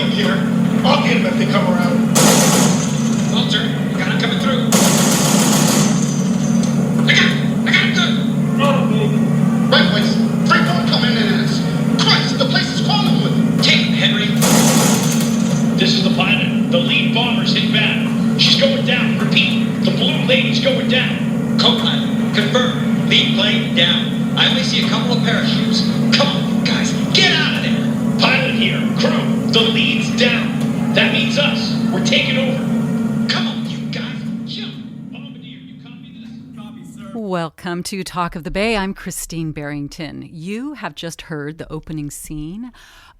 don't care. I'll get him if they come around. Walter, got him coming through. I got him good. Oh, baby. Right place. 3-4 coming in at us. Christ, the place is falling with him. Take him, Henry. This is the pilot. The lead bomber's hit bad. She's going down. Repeat. The blue lady's going down. Co-pilot, confirm. Lead plane down. I only see a couple of parachutes. Come on, guys, get out of there. Pilot here. Crew. The lead's down. That means us. We're taking over. Come on, you guys, jump. Bombardier, you copy this? Copy, sir. Welcome to Talk of the Bay. I'm Christine Barrington. You have just heard the opening scene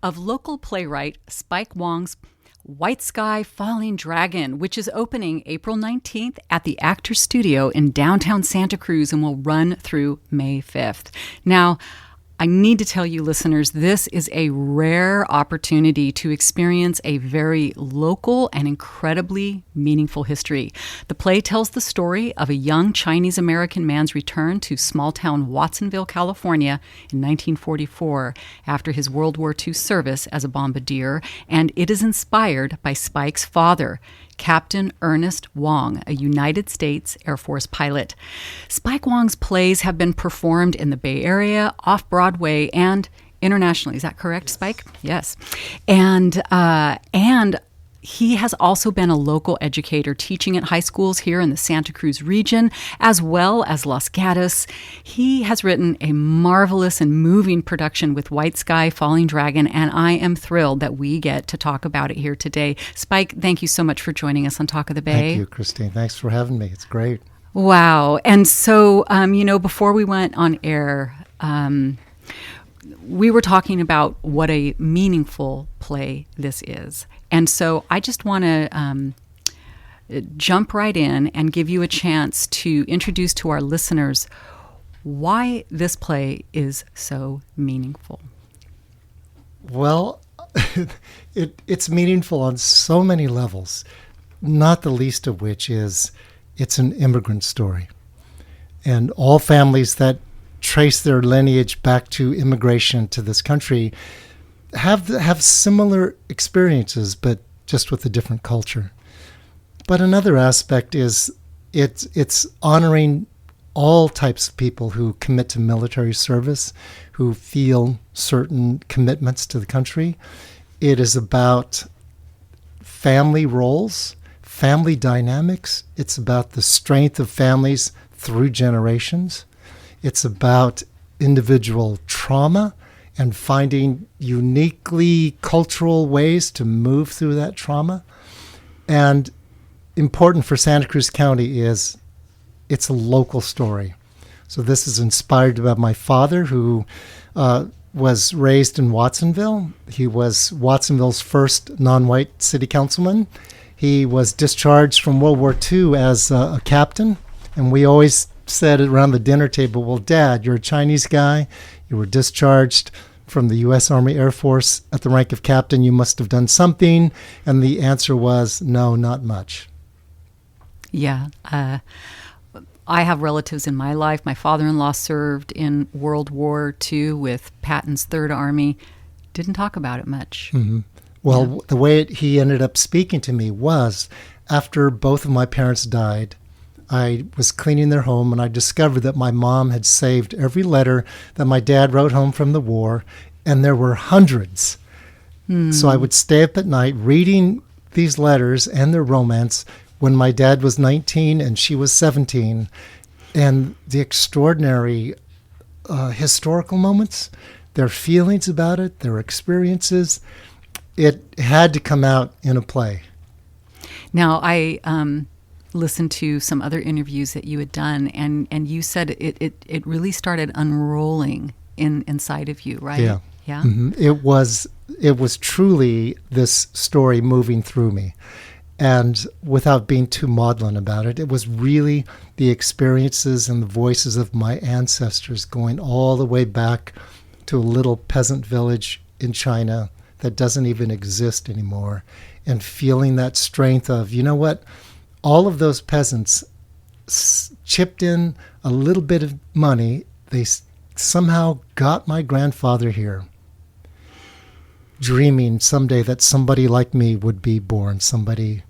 of local playwright Spike Wong's White Sky Falling Dragon, which is opening April 19th at the Actors Studio in downtown Santa Cruz and will run through May 5th. Now, I need to tell you, listeners, this is a rare opportunity to experience a very local and incredibly meaningful history. The play tells the story of a young Chinese-American man's return to small-town Watsonville, California in 1944 after his World War II service as a bombardier, and it is inspired by Spike's father, Captain Ernest Wong, a United States Air Force pilot. Spike Wong's plays have been performed in the Bay Area, off-Broadway, and internationally. Is that correct, yes. Spike? Yes. And he has also been a local educator teaching at high schools here in the Santa Cruz region, as well as Los Gatos. He has written a marvelous and moving production with White Sky Falling Dragon, and I am thrilled that we get to talk about it here today. Spike, thank you so much for joining us on Talk of the Bay. Thank you, Christine. Thanks for having me. It's great. Wow. And so, before we went on air, we were talking about what a meaningful play this is. And so I just want to jump right in and give you a chance to introduce to our listeners why this play is so meaningful. Well, it's meaningful on so many levels, not the least of which is it's an immigrant story. And all families that trace their lineage back to immigration to this country have similar experiences, but just with a different culture. But another aspect is it's honoring all types of people who commit to military service, who feel certain commitments to the country. It is about family roles, family dynamics. It's about the strength of families through generations. It's about individual trauma and finding uniquely cultural ways to move through that trauma. And important for Santa Cruz County is it's a local story. So this is inspired by my father, who was raised in Watsonville. He was Watsonville's first non-white city councilman. He was discharged from World War II as a captain. And we always said around the dinner table, well, Dad, you're a Chinese guy. You were discharged from the U.S. Army Air Force at the rank of captain. You must have done something. And the answer was, no, not much. Yeah. I have relatives in my life. My father-in-law served in World War II with Patton's Third Army. Didn't talk about it much. Mm-hmm. Well, the way he ended up speaking to me was after both of my parents died, I was cleaning their home and I discovered that my mom had saved every letter that my dad wrote home from the war, and there were hundreds. So I would stay up at night reading these letters and their romance when my dad was 19 and she was 17, and the extraordinary historical moments, their feelings about it, their experiences, it had to come out in a play. Now, I listened to some other interviews that you had done, and you said it really started unrolling inside of you, right? Yeah. Yeah. Mm-hmm. It was truly this story moving through me. And without being too maudlin about it, it was really the experiences and the voices of my ancestors going all the way back to a little peasant village in China that doesn't even exist anymore, and feeling that strength of, you know what, all of those peasants chipped in a little bit of money. They somehow got my grandfather here. dreaming someday that somebody like me would be born, somebody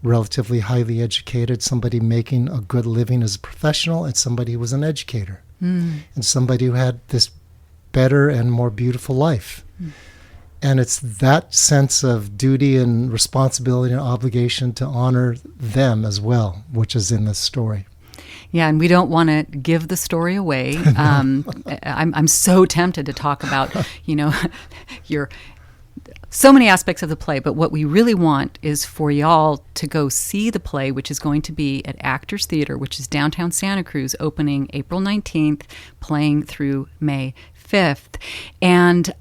relatively highly educated, somebody making a good living as a professional, and somebody who was an educator, and somebody who had this better and more beautiful life. And it's that sense of duty and responsibility and obligation to honor them as well, which is in this story. Yeah, and we don't want to give the story away. I'm so tempted to talk about, your so many aspects of the play, but what we really want is for y'all to go see the play, which is going to be at Actors Theater, which is downtown Santa Cruz, opening April 19th, playing through May 5th. And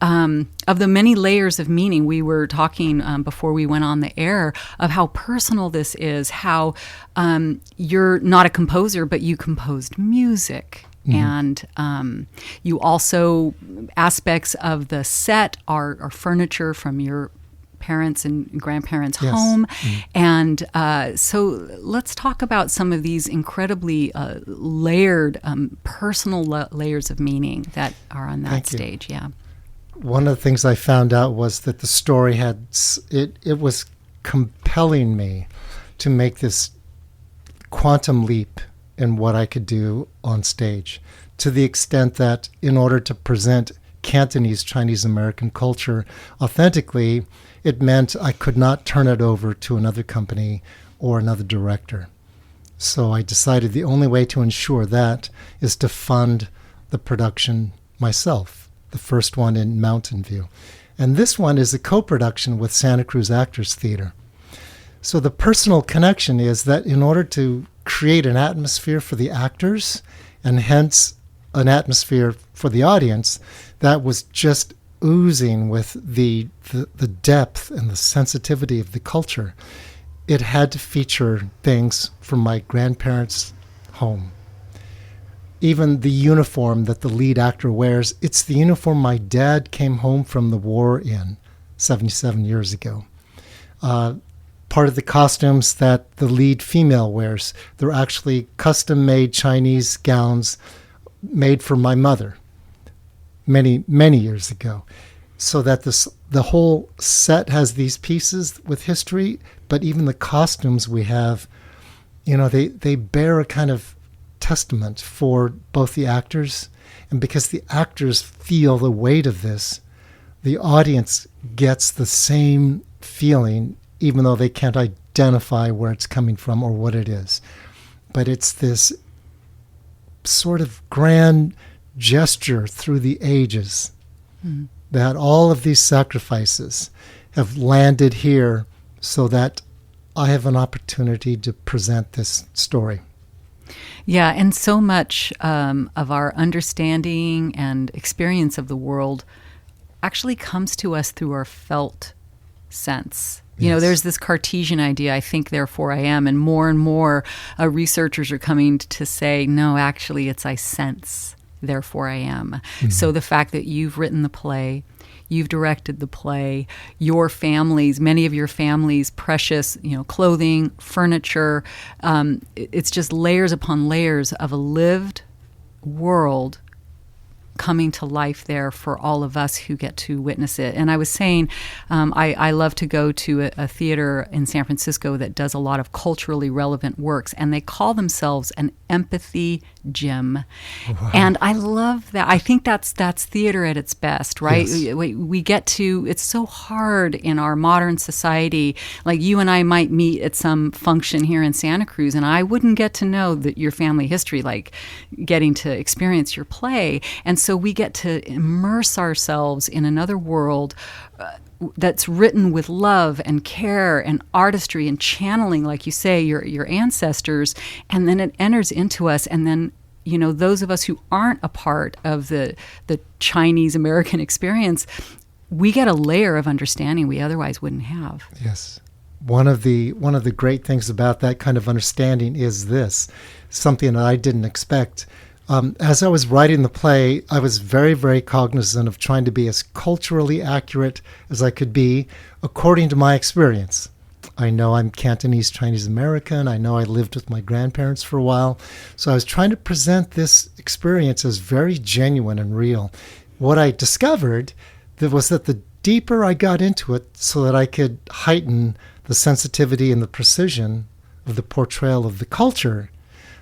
of the many layers of meaning, we were talking before we went on the air of how personal this is, how you're not a composer, but you composed music. And you also, aspects of the set are furniture from your parents and grandparents' home. And so let's talk about some of these incredibly layered, personal layers of meaning that are on that stage. Yeah. One of the things I found out was that the story had, it was compelling me to make this quantum leap in what I could do on stage, to the extent that in order to present Cantonese Chinese American culture authentically, it meant I could not turn it over to another company or another director. So I decided the only way to ensure that is to fund the production myself, the first one in Mountain View. And this one is a co-production with Santa Cruz Actors Theater. So the personal connection is that in order to create an atmosphere for the actors, and hence an atmosphere for the audience that was just oozing with the depth and the sensitivity of the culture, it had to feature things from my grandparents' home. Even the uniform that the lead actor wears, it's the uniform my dad came home from the war in 77 years ago. Part of the costumes that the lead female wears, they're actually custom-made Chinese gowns made for my mother many, many years ago. So that the whole set has these pieces with history, but even the costumes we have, they bear a kind of testament for both the actors, and because the actors feel the weight of this, the audience gets the same feeling, even though they can't identify where it's coming from or what it is. But it's this sort of grand gesture through the ages that all of these sacrifices have landed here so that I have an opportunity to present this story. Yeah, and so much of our understanding and experience of the world actually comes to us through our felt sense. There's this Cartesian idea, I think, therefore I am, and more researchers are coming to say, no, actually, it's I sense, therefore I am. So the fact that you've written the play, you've directed the play, your families, many of your families' precious, clothing, furniture, it's just layers upon layers of a lived world coming to life there for all of us who get to witness it. And I was saying, I love to go to a theater in San Francisco that does a lot of culturally relevant works, and they call themselves an empathy gym. Wow. And I love that. I think that's theater at its best, right? Yes. We get to, it's so hard in our modern society. Like you and I might meet at some function here in Santa Cruz, and I wouldn't get to know your family history, like getting to experience your play. And so we get to immerse ourselves in another world that's written with love and care and artistry and channeling, like you say, your ancestors, and then it enters into us. And then, those of us who aren't a part of the Chinese American experience, we get a layer of understanding we otherwise wouldn't have. Yes. One of the great things about that kind of understanding is this, something that I didn't expect. As I was writing the play, I was very, very cognizant of trying to be as culturally accurate as I could be according to my experience. I know I'm Cantonese Chinese American. I know I lived with my grandparents for a while. So I was trying to present this experience as very genuine and real. What I discovered was that deeper I got into it so that I could heighten the sensitivity and the precision of the portrayal of the culture,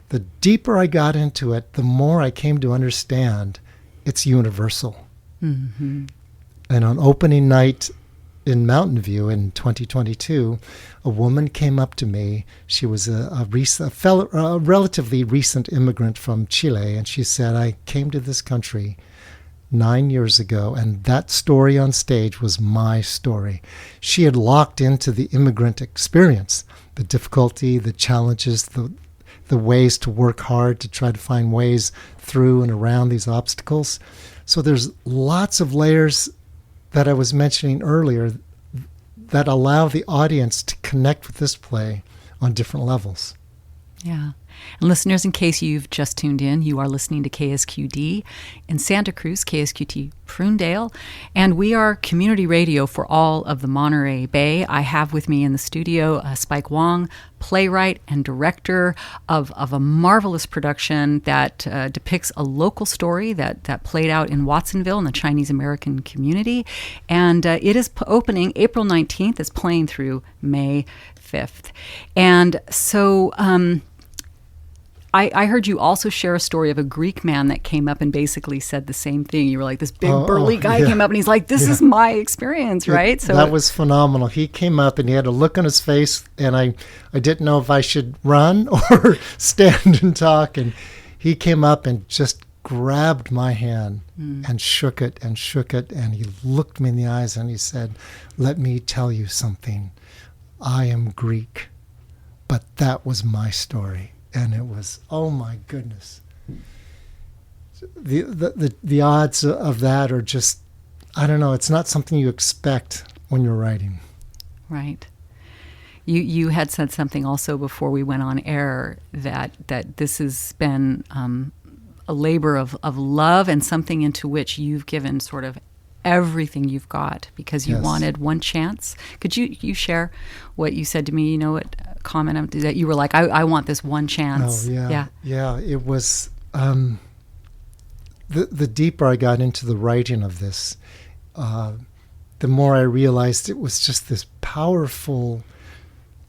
the deeper I got into it, the more I came to understand it's universal. Mm-hmm. And on opening night in Mountain View in 2022, a woman came up to me. She was a relatively recent immigrant from Chile, and she said, I came to this country 9 years ago, and that story on stage was my story. She had locked into the immigrant experience, the difficulty, the challenges, the ways to work hard to try to find ways through and around these obstacles. So there's lots of layers that I was mentioning earlier that allow the audience to connect with this play on different levels. Yeah. And listeners, in case you've just tuned in, you are listening to KSQD in Santa Cruz, KSQT Prunedale, and we are community radio for all of the Monterey Bay. I have with me in the studio Spike Wong, playwright and director of a marvelous production that depicts a local story that played out in Watsonville in the Chinese American community. And it is opening April 19th. It's playing through May 5th. And so I heard you also share a story of a Greek man that came up and basically said the same thing. You were like, this big burly guy came up and he's like, this is my experience, right? So that was phenomenal. He came up and he had a look on his face, and I didn't know if I should run or stand and talk. And he came up and just grabbed my hand and shook it. And he looked me in the eyes and he said, let me tell you something. I am Greek, but that was my story. And it was, oh my goodness. The odds of that are just, I don't know, it's not something you expect when you're writing. Right. You had said something also before we went on air that this has been a labor of love and something into which you've given sort of everything you've got because you wanted one chance. Could you share what you said to me? You know what comment that you were like, I want this one chance. Oh yeah. It was the deeper I got into the writing of this, the more I realized it was just this powerful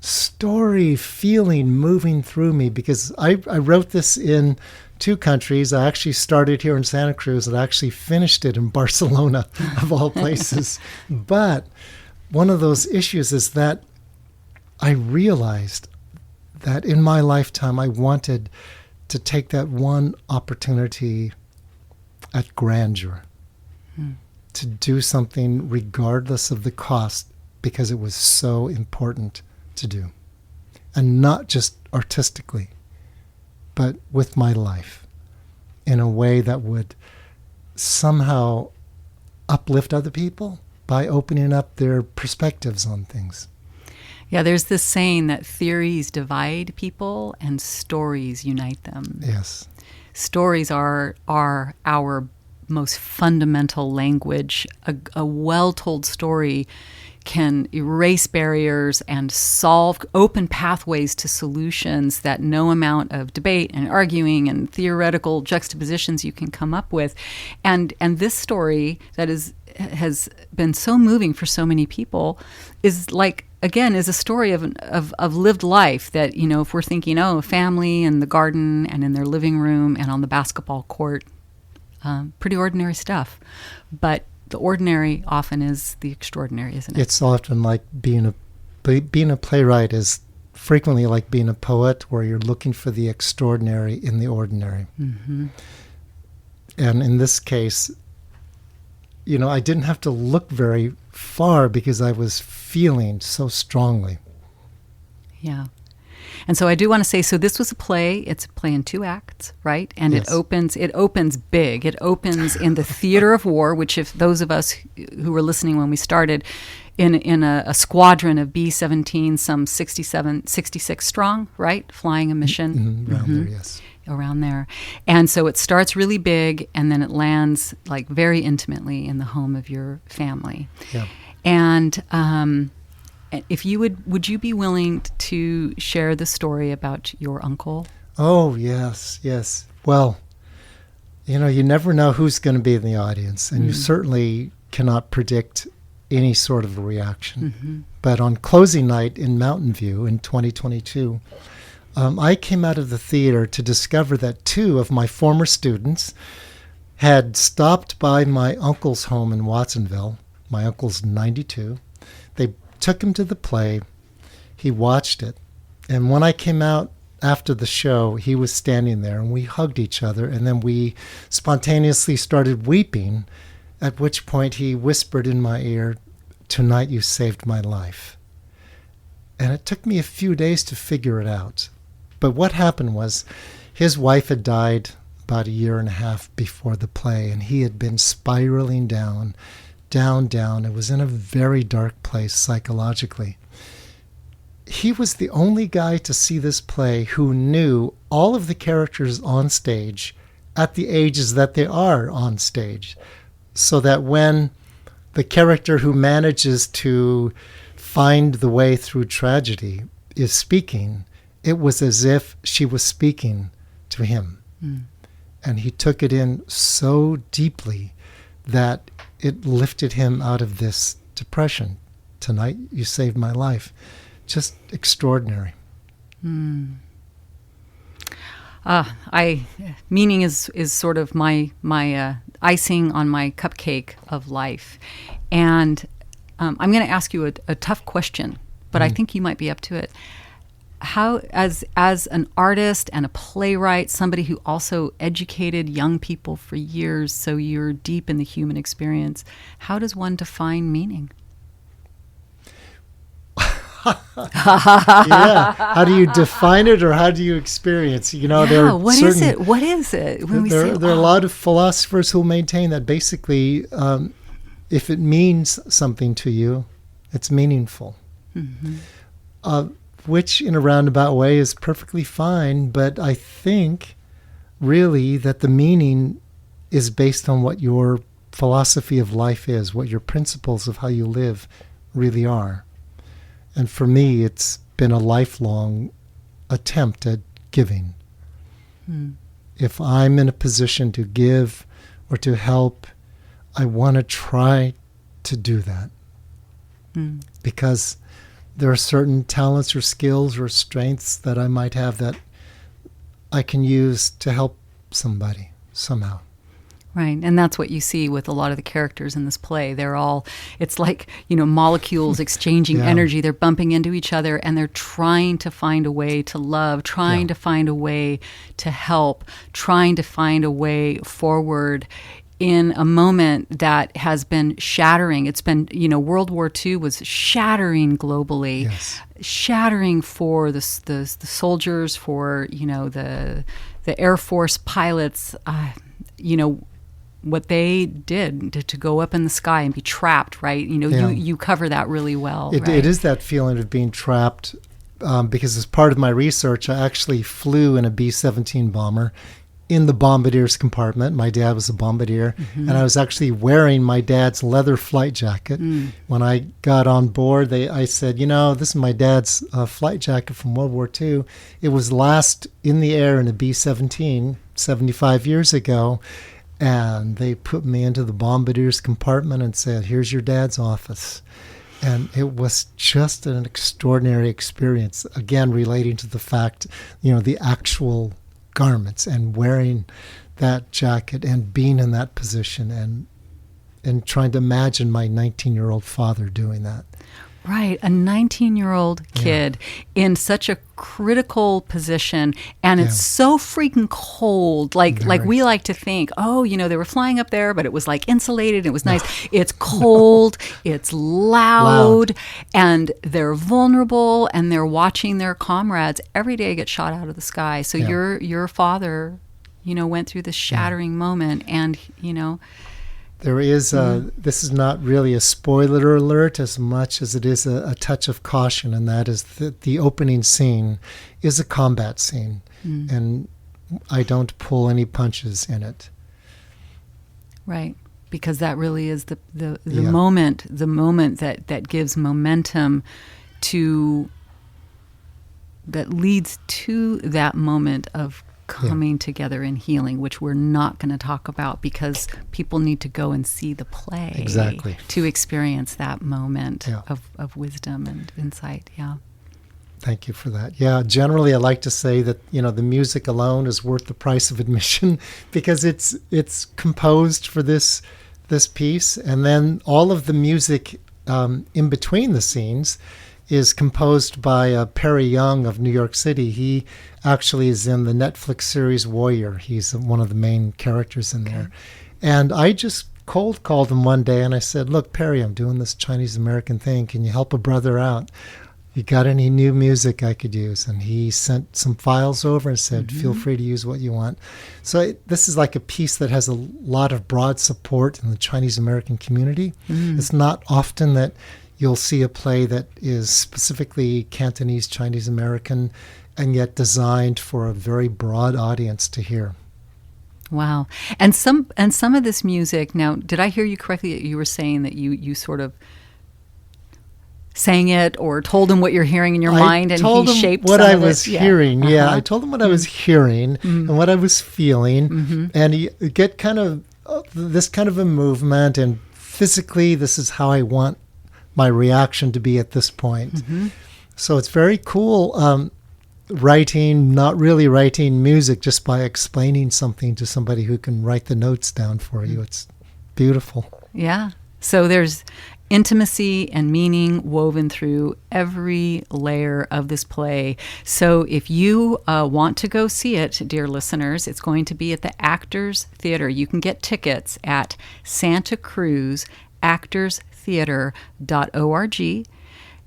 story, feeling moving through me, because I wrote this in 2 countries. I actually started here in Santa Cruz and I actually finished it in Barcelona, of all places. But one of those issues is that I realized that in my lifetime I wanted to take that one opportunity at grandeur, to do something regardless of the cost, because it was so important to do. And not just artistically, but with my life in a way that would somehow uplift other people by opening up their perspectives on things. Yeah, there's this saying that theories divide people and stories unite them. Yes. Stories are our most fundamental language. A well-told story can erase barriers and open pathways to solutions that no amount of debate and arguing and theoretical juxtapositions you can come up with. And this story that has been so moving for so many people is like, again, is a story of lived life that, you know, if we're thinking, a family and the garden and in their living room and on the basketball court, pretty ordinary stuff. But the ordinary often is the extraordinary, isn't it? It's often like being a playwright is frequently like being a poet, where you're looking for the extraordinary in the ordinary. Mm-hmm. And in this case, you know, I didn't have to look very far because I was feeling so strongly. Yeah. And so I do want to say, so this was a play. It's a play in 2 acts, right? And yes. It opens big. It opens in the theater of war, which, if those of us who were listening when we started, in a squadron of B-17, some 66 strong, right? Flying a mission. Around there, yes. Around there. And so it starts really big, and then it lands like very intimately in the home of your family. Yeah. And if you would you be willing to share the story about your uncle? Oh, yes. Well, you know, you never know who's going to be in the audience, and you certainly cannot predict any sort of a reaction. But on closing night in Mountain View in 2022, I came out of the theater to discover that 2 of my former students had stopped by my uncle's home in Watsonville. My uncle's 92. They took him to the play. He watched it. And when I came out after the show, he was standing there, and we hugged each other, and then we spontaneously started weeping, at which point he whispered in my ear, "Tonight you saved my life." And it took me a few days to figure it out. But what happened was his wife had died about a year and a half before the play, and he had been spiraling down. It was in a very dark place psychologically. He was the only guy to see this play who knew all of the characters on stage at the ages that they are on stage, so that when the character who manages to find the way through tragedy is speaking, it was as if she was speaking to him. And he took it in so deeply that it lifted him out of this depression. Tonight you saved my life. Just extraordinary. Meaning is sort of my icing on my cupcake of life. And I'm going to ask you a tough question, but I think you might be up to it. How, as an artist and a playwright, somebody who also educated young people for years, so you're deep in the human experience, how does one define meaning? Yeah. How do you define it, or how do you experience? What is it? What is it? There are a lot of philosophers who maintain that basically, if it means something to you, it's meaningful. Which, in a roundabout way, is perfectly fine. But I think, really, that the meaning is based on what your philosophy of life is, what your principles of how you live really are. And for me, it's been a lifelong attempt at giving. If I'm in a position to give or to help, I want to try to do that. Because there are certain talents or skills or strengths that I might have that I can use to help somebody somehow. Right, and that's what you see with a lot of the characters in this play. They're all, it's like, molecules exchanging energy. They're bumping into each other, and they're trying to find a way to love, trying to find a way to help, trying to find a way forward in a moment that has been shattering. It's been, World War II was shattering globally, shattering for the soldiers, for, the Air Force pilots, what they did to go up in the sky and be trapped, right? You cover that really well. It is that feeling of being trapped, because as part of my research, I actually flew in a B-17 bomber in the bombardier's compartment. My dad was a bombardier, and I was actually wearing my dad's leather flight jacket. When I got on board, I said, this is my dad's flight jacket from World War II. It was last in the air in a B-17 75 years ago. And they put me into the bombardier's compartment and said, "Here's your dad's office." And it was just an extraordinary experience, again, relating to the fact, the actual garments and wearing that jacket and being in that position and trying to imagine my 19-year-old father doing that. Right, a 19-year-old kid in such a critical position, and it's so freaking cold. Like we like to think, they were flying up there, but it was like insulated. It was nice. It's cold. It's loud, and they're vulnerable, and they're watching their comrades every day get shot out of the sky. So your father, went through this shattering moment, and There is this is not really a spoiler alert as much as it is a touch of caution, and that is that the opening scene is a combat scene, and I don't pull any punches in it. Right, because that really is the moment that gives momentum to, that leads to that moment of coming together and healing, which we're not going to talk about because people need to go and see the play. Exactly. To experience that moment Yeah. of wisdom and insight. Yeah. Thank you for that. Yeah, generally I like to say that, the music alone is worth the price of admission because it's composed for this piece, and then all of the music in between the scenes is composed by Perry Young of New York City. He actually is in the Netflix series Warrior. He's one of the main characters in there. And I just cold called him one day and I said, "Look, Perry, I'm doing this Chinese American thing. Can you help a brother out? You got any new music I could use?" And he sent some files over and said, "Feel free to use what you want." So this is like a piece that has a lot of broad support in the Chinese American community. It's not often that you'll see a play that is specifically Cantonese Chinese American and yet designed for a very broad audience to hear. Wow. And some of this music, now, did I hear you correctly that you were saying that you sort of sang it or told him what you're hearing in your mind, and told he him shaped what some I of it? was hearing. Yeah, I told him what I was hearing and what I was feeling, and you get kind of this kind of a movement, and physically, this is how I want my reaction to be at this point. So it's very cool not really writing music, just by explaining something to somebody who can write the notes down for you. It's beautiful. Yeah. So there's intimacy and meaning woven through every layer of this play. So if you want to go see it, dear listeners, it's going to be at the Actors Theater. You can get tickets at Santa Cruz actorstheater.org.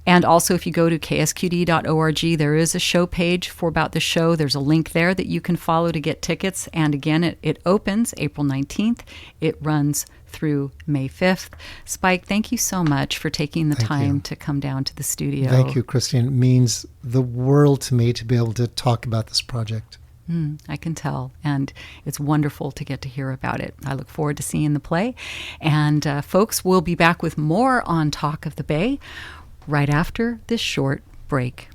And also, if you go to ksqd.org, there is a show page for about the show. There's a link there that you can follow to get tickets. And again, it opens April 19th. It runs through May 5th. Spike, thank you so much for taking the time to come down to the studio. Thank you, Christine. It means the world to me to be able to talk about this project. I can tell, and it's wonderful to get to hear about it. I look forward to seeing the play. And folks, we'll be back with more on Talk of the Bay right after this short break.